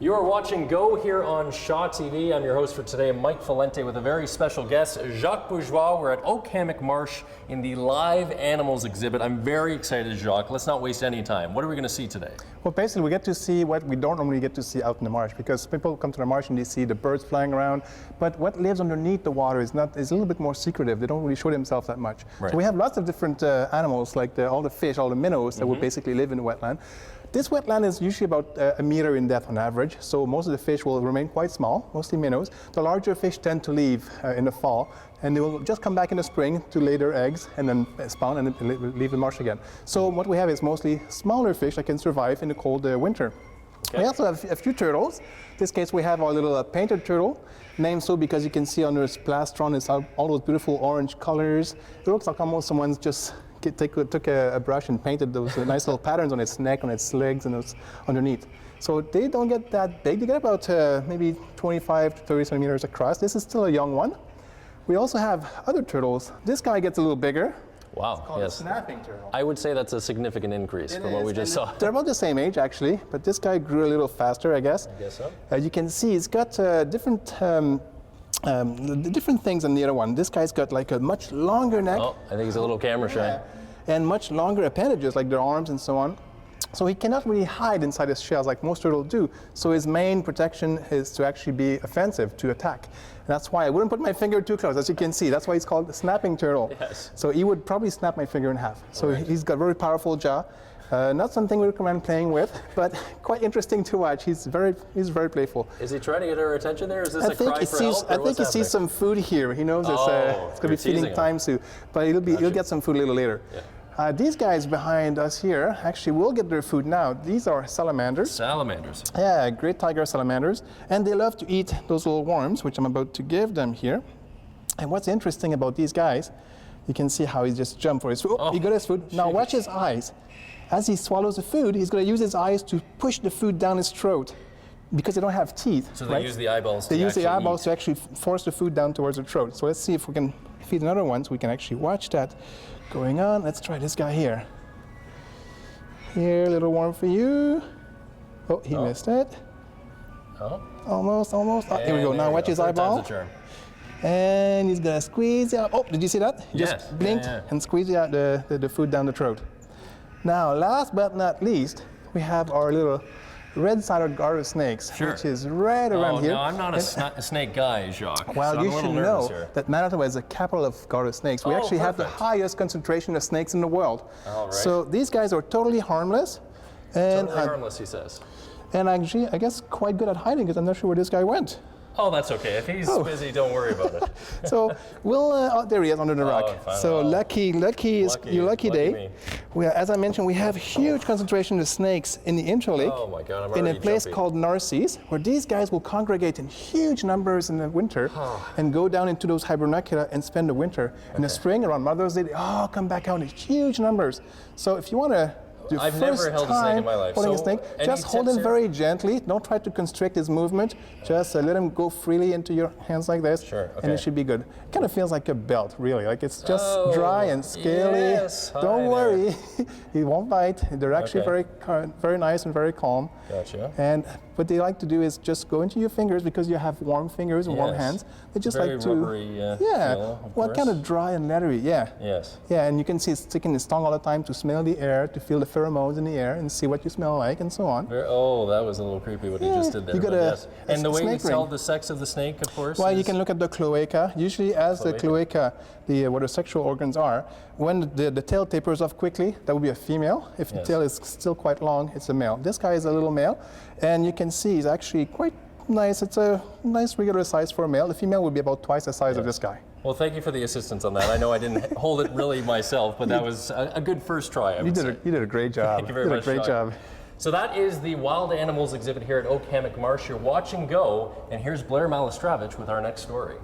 You are watching Go here on Shaw TV. I'm your host for today, Mike Valente, with a very special guest, Jacques Bourgeois. We're at Oak Hammock Marsh in the Live Animals exhibit. I'm very excited, Jacques. Let's not waste any time. What are we going to see today? Well, basically, we get to see what we don't normally get to see out in the marsh, because people come to the marsh and they see the birds flying around, but what lives underneath the water is a little bit more secretive. They don't really show themselves that much. Right. So we have lots of different animals, like all the fish, all the minnows that would basically live in the wetland. This wetland is usually about a meter in depth on average, so most of the fish will remain quite small, mostly minnows. The larger fish tend to leave in the fall, and they will just come back in the spring to lay their eggs and then spawn and then leave the marsh again. So what we have is mostly smaller fish that can survive in the cold winter. Okay. We also have a few turtles. In this case, we have our little painted turtle, named so because you can see under its plastron, it's all those beautiful orange colors. It looks like almost someone's just took a brush and painted those nice little patterns on its neck, on its legs, and its underneath. So they don't get that big. They get about maybe 25 to 30 centimeters across. This is still a young one. We also have other turtles. This guy gets a little bigger. Wow, it's called a snapping turtle. I would say that's a significant increase from what we just saw. They're about the same age, actually, but this guy grew a little faster, I guess. I guess so. You can see it's got different things than the other one. This guy's got like a much longer neck. Oh, I think he's a little camera shy. Yeah. And much longer appendages, like their arms and so on. So he cannot really hide inside his shells like most turtles do. So his main protection is to actually be offensive, to attack. And that's why I wouldn't put my finger too close, as you can see. That's why he's called the snapping turtle. Yes. So he would probably snap my finger in half. So right. He's got a very powerful jaw. Not something we recommend playing with, but quite interesting to watch. He's very playful. Is he trying to get our attention there? Is this a cry for help? I think he sees some food here. He knows it's going to be feeding time soon, but he'll get some food a little later. Yeah. These guys behind us here actually will get their food now. These are salamanders. Salamanders. Yeah, great tiger salamanders, and they love to eat those little worms, which I'm about to give them here. And what's interesting about these guys, you can see how he just jumped for his food. Oh, he got his food. Now watch his eyes. As he swallows the food, he's going to use his eyes to push the food down his throat, because they don't have teeth. So they use the eyeballs to actually force the food down towards the throat. So let's see if we can feed another one so we can actually watch that going on. Let's try this guy here. Here, a little worm for you. Oh, he missed it. Oh. Almost. Oh, here we go. Now watch his eyeball. And he's going to squeeze out. Oh, did you see that? He just blinked and squeezed out the food down the throat. Now, last but not least, we have our little red-sided garter snakes, which is right around here. No, I'm not a snake guy, Jacques. Well, so you should know that Manitoba is the capital of garter snakes. We actually have the highest concentration of snakes in the world. All right. So these guys are totally harmless. And totally harmless, he says. And actually, I guess, quite good at hiding, because I'm not sure where this guy went. Oh, that's okay. If he's busy, don't worry about it. So we'll, there he is under the rock. So lucky is your lucky day. As I mentioned, we have huge concentration of snakes in the intralake. Oh my God, I'm already in a place jumpy. called Narcisse, where these guys will congregate in huge numbers in the winter and go down into those hibernacula and spend the winter. In the spring, around Mother's Day, they all come back out in huge numbers. So if you want to I've never held a snake in my life. Holding a snake, just hold him very gently. Don't try to constrict his movement. Just let him go freely into your hands like this, and it should be good. It kind of feels like a belt, really. Like it's just dry and scaly. Yes. Don't worry, he won't bite. They're actually very nice and very calm. Gotcha. And what they like to do is just go into your fingers, because you have warm fingers and warm hands. They just very like to, rubbery, feel, well, kind of dry and leathery, Yes. Yeah, and you can see it's sticking its tongue all the time to smell the air, to feel the pheromones in the air, and see what you smell like, and so on. Oh, that was a little creepy what he just did there. You got and the way you tell the sex of the snake, of course. Well, you can look at the cloaca. Usually, as the cloaca, where the sexual organs are, when the tail tapers off quickly, that would be a female. If the tail is still quite long, it's a male. This guy is a little male, and you can see he's actually quite nice. It's a nice regular size for a male. The female would be about twice the size of this guy. Well, thank you for the assistance on that. I know I didn't hold it really myself, but that was a good first try, I would say. You did a great job. Thank you very much, You did a great job. So that is the Wild Animals exhibit here at Oak Hammock Marsh. You're watching Go, and here's Blair Malistravich with our next story.